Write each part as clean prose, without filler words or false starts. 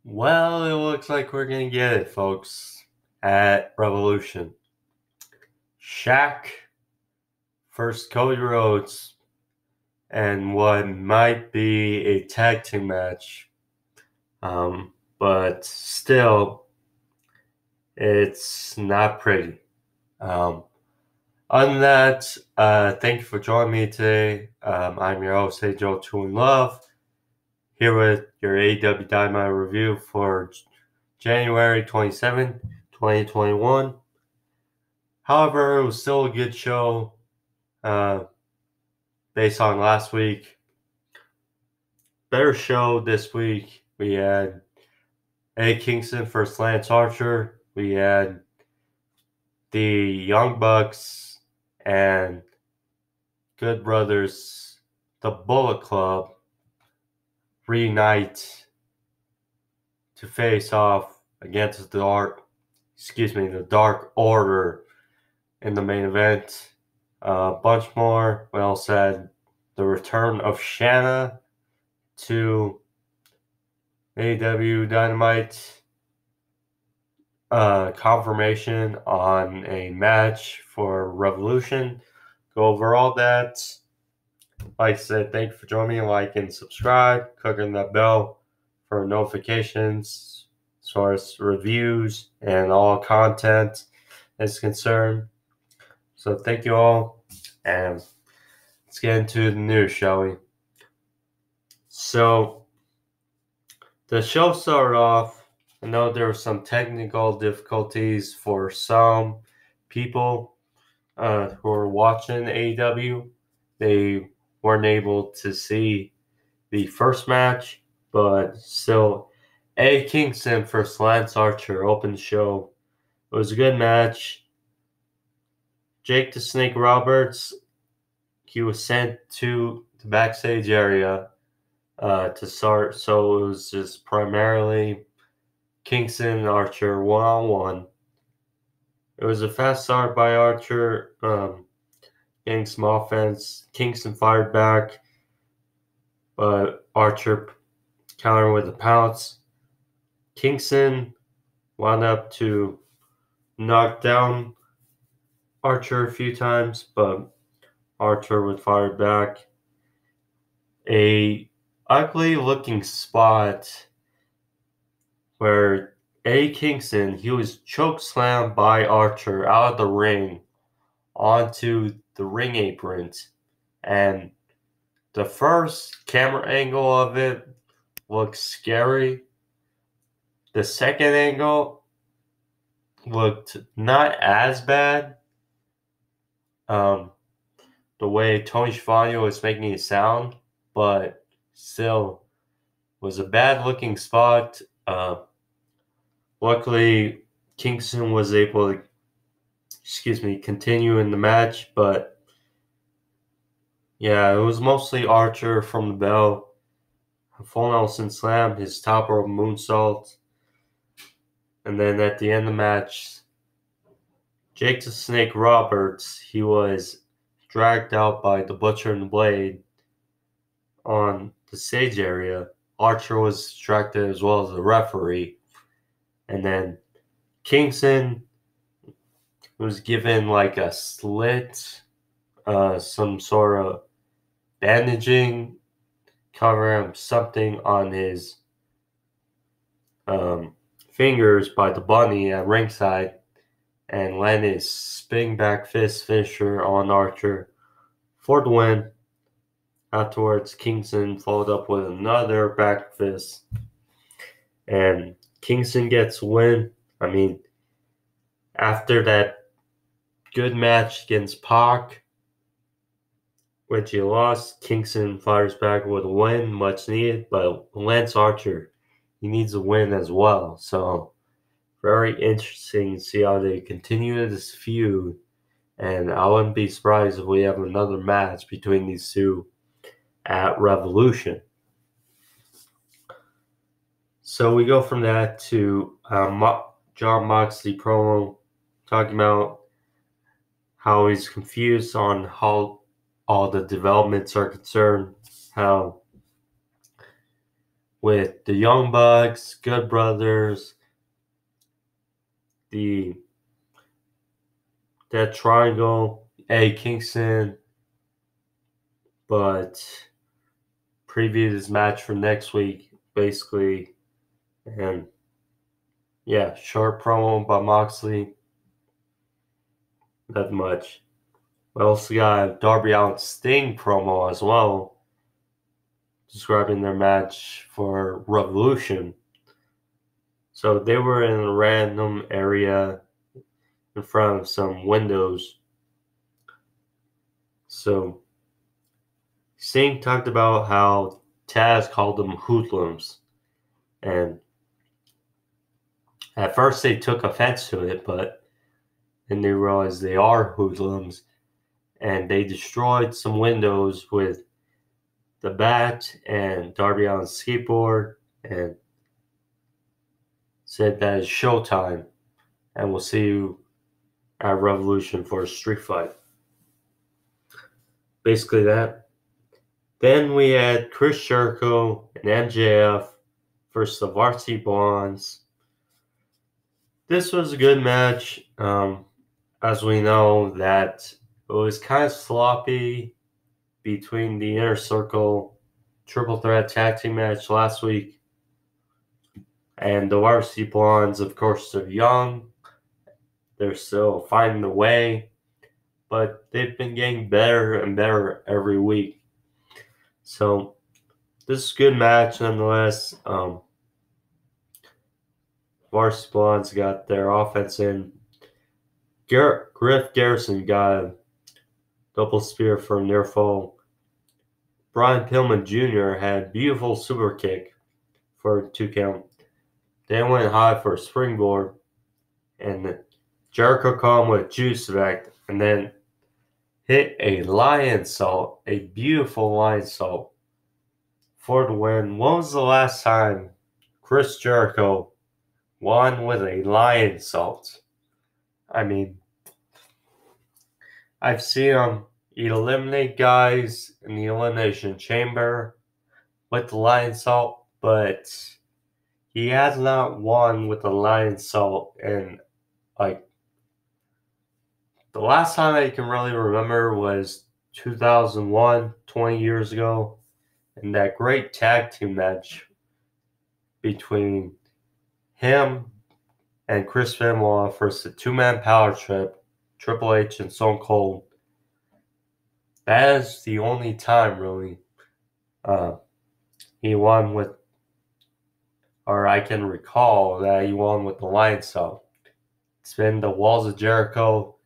Well, it looks like we're going to get it, folks, at Revolution. Shaq versus Cody Rhodes and what might be a tag team match. But still, it's not pretty. Other than that, thank you for joining me today. I'm your host, Hey Joe True in Love, here with your AEW Dynamite review for January 27, 2021. However, it was still a good show based on last week. Better show this week. We had Kingston versus Lance Archer. We had the Young Bucks and Good Brothers, the Bullet Club, reunite to face off against the Dark Order in the main event. A bunch more. We also had the return of Shanna to AEW Dynamite. Confirmation on a match for Revolution. Go over all that. Like I said, thank you for joining me. Like and subscribe. Clicking that bell for notifications as far as reviews and all content is concerned. So thank you all, and let's get into the news, shall we? So the show started off. I know there were some technical difficulties for some people who are watching AEW. They weren't able to see the first match, but still, Kingston versus Lance Archer opened the show. It was a good match. Jake the Snake Roberts, he was sent to the backstage area to start, so it was just primarily Kingston and Archer one-on-one. It was a fast start by Archer, getting some offense. Kingston fired back, but Archer countered with a pounce. Kingston wound up to knock down Archer a few times, but Archer would fire back. A ugly looking spot where Kingston, he was choke slammed by Archer out of the ring onto the ring apron. And the first camera angle of it looked scary. The second angle looked not as bad. The way Tony Schiavone was making it sound, but still was a bad looking spot. Luckily, Kingston was able to, continue in the match, but yeah, it was mostly Archer from the bell. A full Nelson slam, his top rope moonsault, and then at the end of the match, Jake the Snake Roberts, he was dragged out by the Butcher and the Blade on the stage area. Archer was distracted as well as the referee. And then Kingston was given like a slit, some sort of bandaging, covering something on his fingers by the bunny at ringside, and landed his spinning back fist finisher on Archer for the win. Afterwards, Kingston followed up with another back fist, and Kingston gets a win. I mean, after that good match against Pac, which he lost, Kingston fires back with a win, much needed. But Lance Archer, he needs a win as well. So, very interesting to see how they continue this feud. And I wouldn't be surprised if we have another match between these two at Revolution. So we go from that to Jon Moxley promo talking about how he's confused on how all the developments are concerned, how with the Young Bucks, Good Brothers, that triangle, Kingston, but preview this match for next week, basically. And yeah, short promo by Moxley. Not much. We also got Darby Allin Sting promo as well, describing their match for Revolution. So they were in a random area in front of some windows. So Sting talked about how Taz called them hoodlums. And at first they took offense to it, but then they realized they are hoodlums. And they destroyed some windows with the bat and Darby Allin's skateboard and said that it's showtime. And we'll see you at Revolution for a street fight. Basically that. Then we had Chris Jericho and MJF versus the Varsity Blondes. This was a good match. As we know, that it was kind of sloppy between the Inner Circle Triple Threat Tag Team match last week. And the Varsity Blondes, of course, they're young. They're still finding the way. But they've been getting better and better every week. So this is a good match nonetheless. Varsity Blondes got their offense in. Griff Garrison got a double spear for a near fall. Brian Pillman Jr. had a beautiful super kick for a 2 count. Then went high for a springboard. And Jericho caught him with juice effect. And then hit a lion salt. A beautiful lion salt for the win. When was the last time Chris Jericho won with a lion salt? I mean, I've seen him eliminate guys in the Elimination Chamber with the lion salt, but he has not won with the lion salt. And like the last time I can really remember was 2001, 20 years ago, in that great tag team match between him and Chris Benoit versus the 2-man power trip, Triple H and Stone Cold. That is the only time, really, he won with, or I can recall that he won with the lion salt. It's been the Walls of Jericho,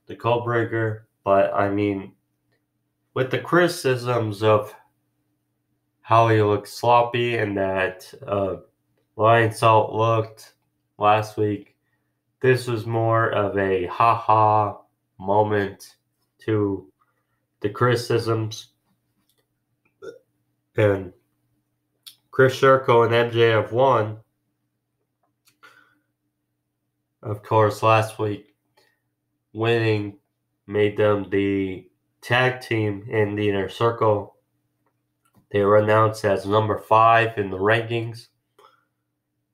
the Codebreaker, but I mean, with the criticisms of how he looked sloppy and that lion salt looked last week, this was more of a ha-ha moment to the criticisms. And Chris Jericho and MJF won, of course, last week. Winning made them the tag team in the Inner Circle. They were announced as number 5 in the rankings.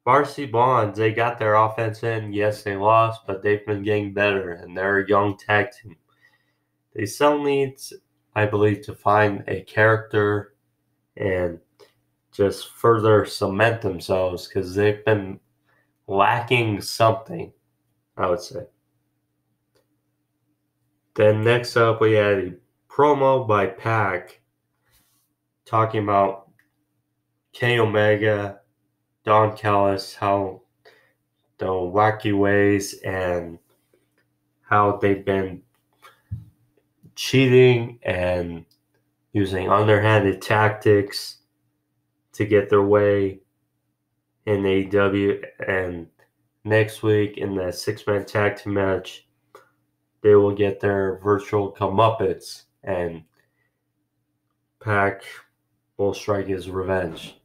Varsity Blondes, they got their offense in. Yes, they lost, but they've been getting better, and they're a young tag team. They still need, I believe, to find a character and just further cement themselves because they've been lacking something, I would say. Then next up, we had a promo by Pac talking about Kenny Omega, Don Callis, how the wacky ways and how they've been cheating and using underhanded tactics to get their way in AEW. And next week in the 6-man tag team match, they will get their virtual comeuppance, and Pac will strike his revenge.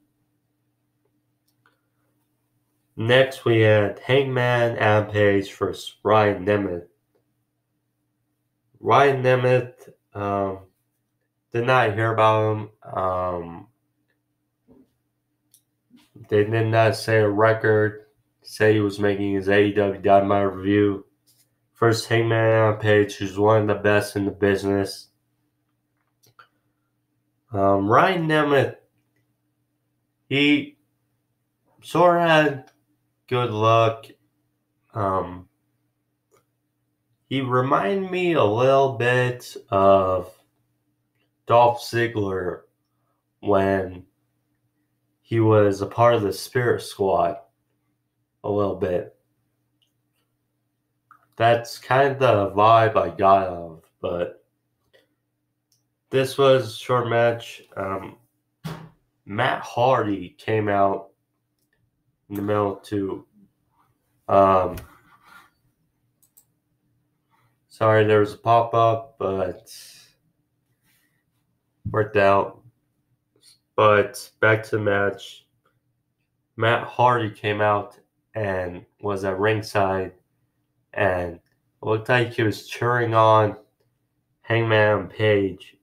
Next, we had Hangman Adam Page versus Ryan Nemeth. Ryan Nemeth, did not hear about him. They did not say a record. Say he was making his AEW Dynamite review. First Hangman Page, who's one of the best in the business. Ryan Nemeth, he sort of had good luck. He reminded me a little bit of Dolph Ziggler when he was a part of the Spirit Squad. A little bit. That's kind of the vibe I got of, but this was a short match. Matt Hardy came out in the middle to sorry, there was a pop-up, but worked out. But back to the match. Matt Hardy came out and was at ringside, and it looked like he was cheering on Hangman Page.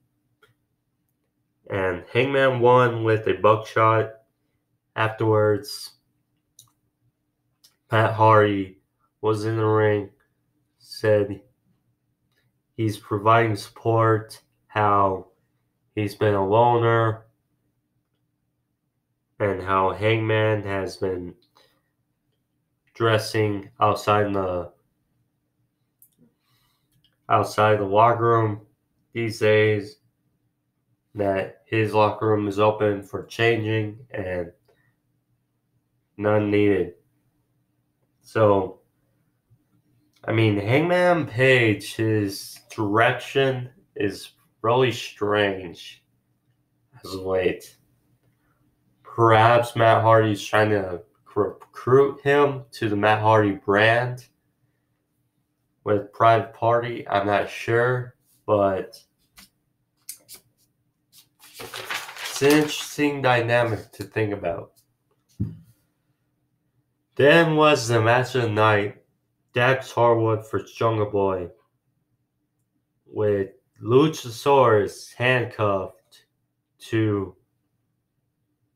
And Hangman won with a buckshot. Afterwards, Matt Hardy was in the ring, said he's providing support, how he's been a loner, and how Hangman has been dressing outside the locker room these days, that his locker room is open for changing and none needed. So, I mean, Hangman Page, his direction is really strange as of late. Perhaps Matt Hardy's trying to recruit him to the Matt Hardy brand with Private Party. I'm not sure, but it's an interesting dynamic to think about. Then was the match of the night, Dax Harwood for Jungle Boy, with Luchasaurus handcuffed to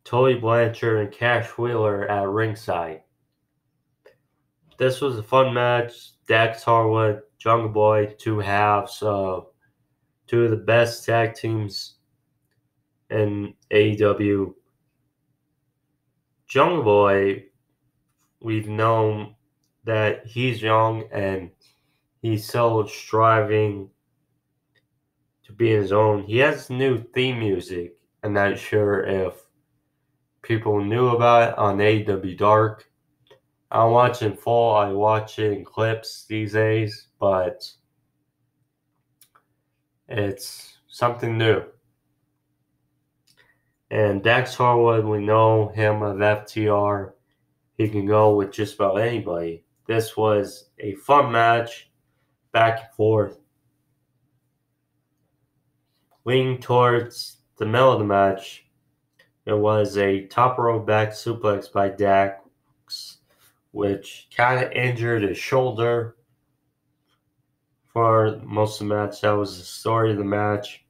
Tully Blanchard and Cash Wheeler at ringside. This was a fun match. Dax Harwood, Jungle Boy, two halves of two of the best tag teams in AEW. Jungle Boy, we've known that he's young and he's still striving to be his own. He has new theme music. I'm not sure if people knew about it on AEW Dark. I don't watch in full. I watch it in clips these days, but it's something new. And Dax Harwood, we know him of FTR. He can go with just about anybody. This was a fun match, back and forth. Leaning towards the middle of the match, it was a top rope back suplex by Dax, which kind of injured his shoulder for most of the match. That was the story of the match.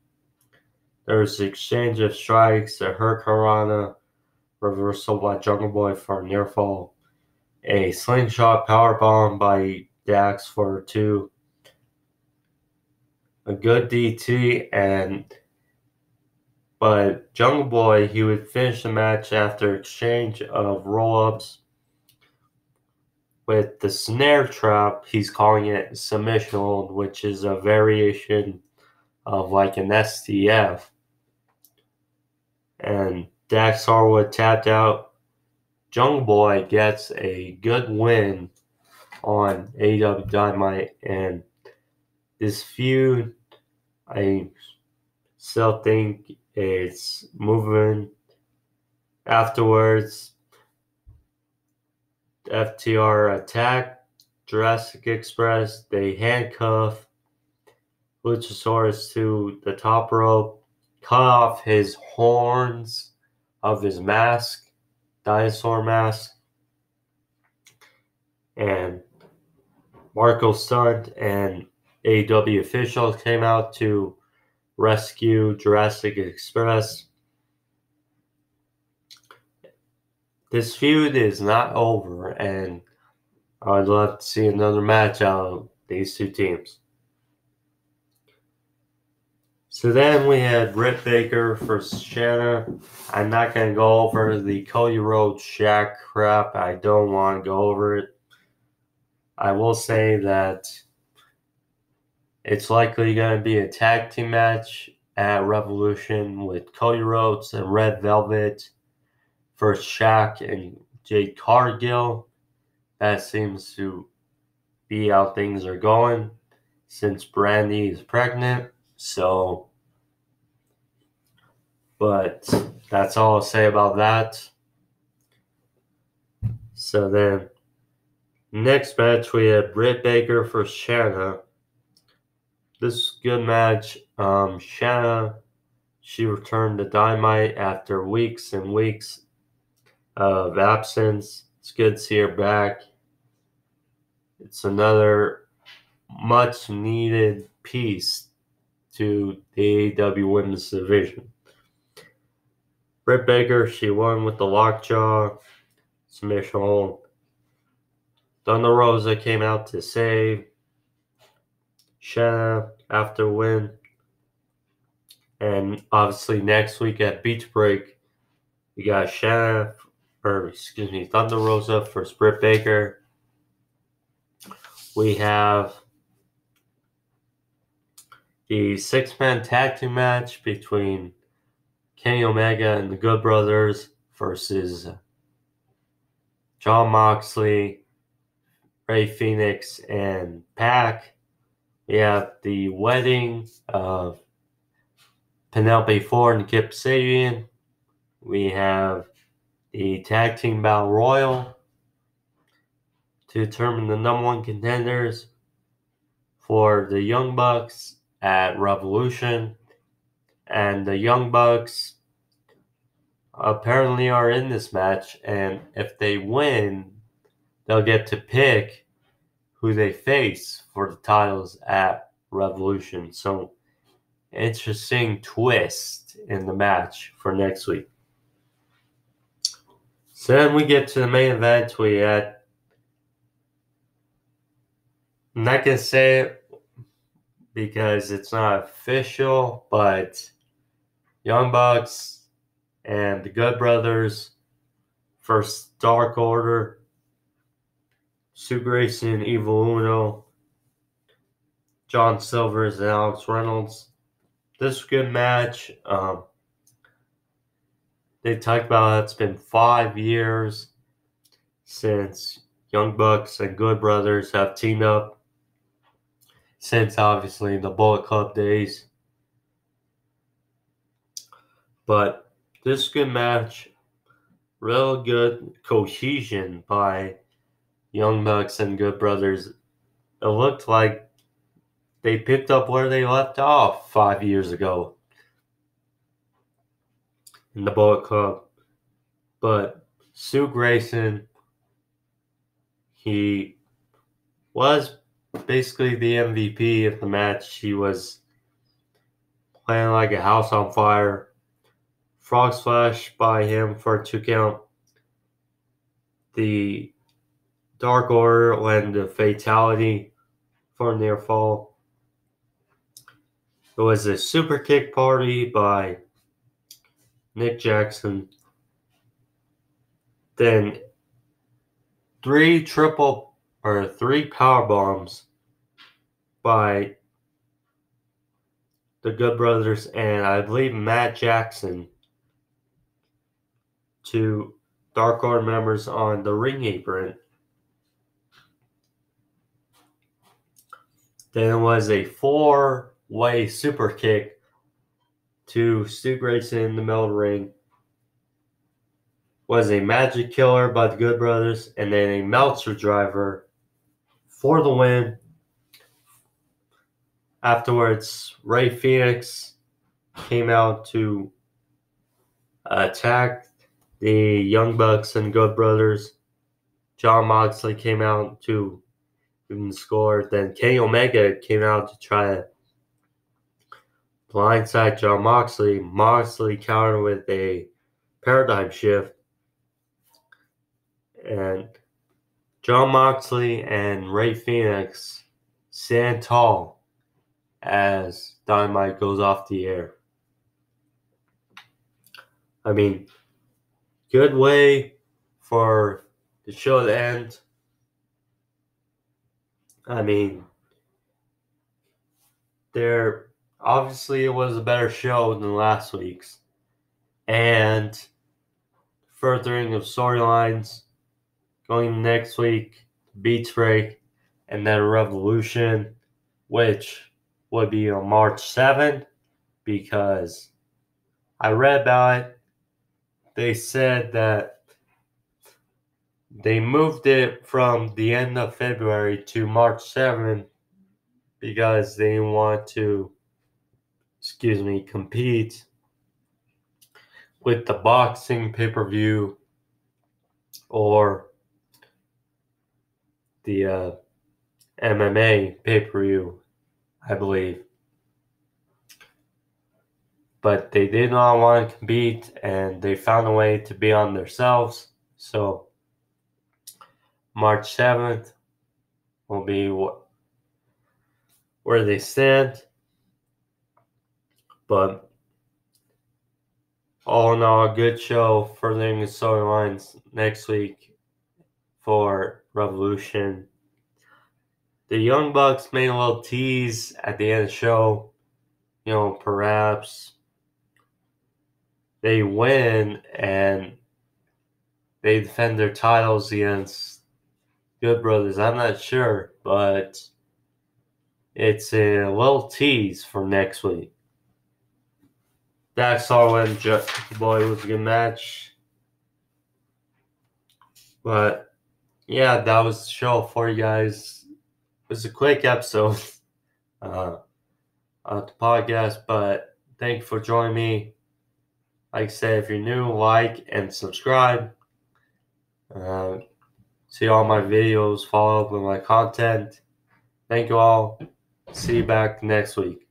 There was an exchange of strikes, a Hurricanrana, reversal by Jungle Boy for a near fall, a slingshot powerbomb by Dax for 2, a good DT, but Jungle Boy, he would finish the match after exchange of roll-ups with the snare trap. He's calling it submission hold, which is a variation of like an STF. And Dax Harwood tapped out. Jungle Boy gets a good win on AEW Dynamite, and this feud, I still think it's moving. Afterwards, FTR attack Jurassic Express. They handcuff Luchasaurus to the top rope, cut off his horns of his mask, dinosaur mask, and Marco Stunt and AEW officials came out to rescue Jurassic Express. this feud is not over, and I'd love to see another match out of these two teams. So then we had Britt Baker versus Shanna. I'm not going to go over the Cody Rhodes Shaq crap. I don't want to go over it. I will say that it's likely going to be a tag team match at Revolution with Cody Rhodes and Red Velvet versus Shaq and Jade Cargill. That seems to be how things are going since Brandy is pregnant. But that's all I'll say about that. So then, next match we had Britt Baker for Shanna. This is a good match. Shanna, she returned to Dynamite after weeks and weeks of absence. It's good to see her back. It's another much needed piece to the AEW Women's Division. Britt Baker, she won with the lockjaw submission hold. Thunder Rosa came out to save Shanna after win. And obviously next week at Beach Break, we got Thunder Rosa versus Britt Baker. We have the 6-man tag team match between Kenny Omega and the Good Brothers versus Jon Moxley, Rey Fenix, and Pac. We have the wedding of Penelope Ford and Kip Sabian. We have the tag team battle royal to determine the number one contenders for the Young Bucks at Revolution. And the Young Bucks apparently are in this match, and if they win, they'll get to pick who they face for the titles at Revolution. So, interesting twist in the match for next week. So then we get to the main event. We had, I'm not going to say it because it's not official, but Young Bucks and the Good Brothers versus Dark Order, Sue Grayson, Evil Uno, John Silvers, and Alex Reynolds. This is a good match. They talked about how it's been 5 years since Young Bucks and Good Brothers have teamed up, since obviously the Bullet Club days. But this is a good match. Real good cohesion by Young Bucks and Good Brothers. It looked like they picked up where they left off 5 years ago in the Bullet Club. But Sue Grayson, he was basically the MVP of the match. She was playing like a house on fire. Frog Splash by him for a 2 count. The Dark Order led to fatality for a near fall. It was a super kick party by Nick Jackson. Then 3 power bombs by the Good Brothers and I believe Matt Jackson to Dark Order members on the ring apron. Then it was a 4-way super kick to Stu Grayson in the middle of the ring. Was a magic killer by the Good Brothers, and then a Meltzer driver for the win. Afterwards, Rey Fenix came out to attack the Young Bucks and Good Brothers. Jon Moxley came out to even score. Then Kenny Omega came out to try to blindside Jon Moxley. Moxley countered with a paradigm shift. And Jon Moxley and Rey Fenix stand tall as Dynamite goes off the air. I mean, good way for the show to end. I mean, obviously it was a better show than last week's. And furthering of storylines going next week, Beach Break, and then Revolution, which would be on March 7th, because I read about it. They said that they moved it from the end of February to March 7th because they want to, compete with the boxing pay-per-view or the MMA pay-per-view, I believe. But they did not want to compete, and they found a way to be on themselves. So March 7th will be where they stand. But all in all, a good show, furthering the storylines next week for Revolution. The Young Bucks made a little tease at the end of the show. Perhaps they win and they defend their titles against Good Brothers. I'm not sure, but it's a little tease for next week. That's all. Boy, it was a good match. But yeah, that was the show for you guys. It was a quick episode of the podcast, but thank you for joining me. Like I said, if you're new, like and subscribe. See all my videos, follow up with my content. Thank you all. See you back next week.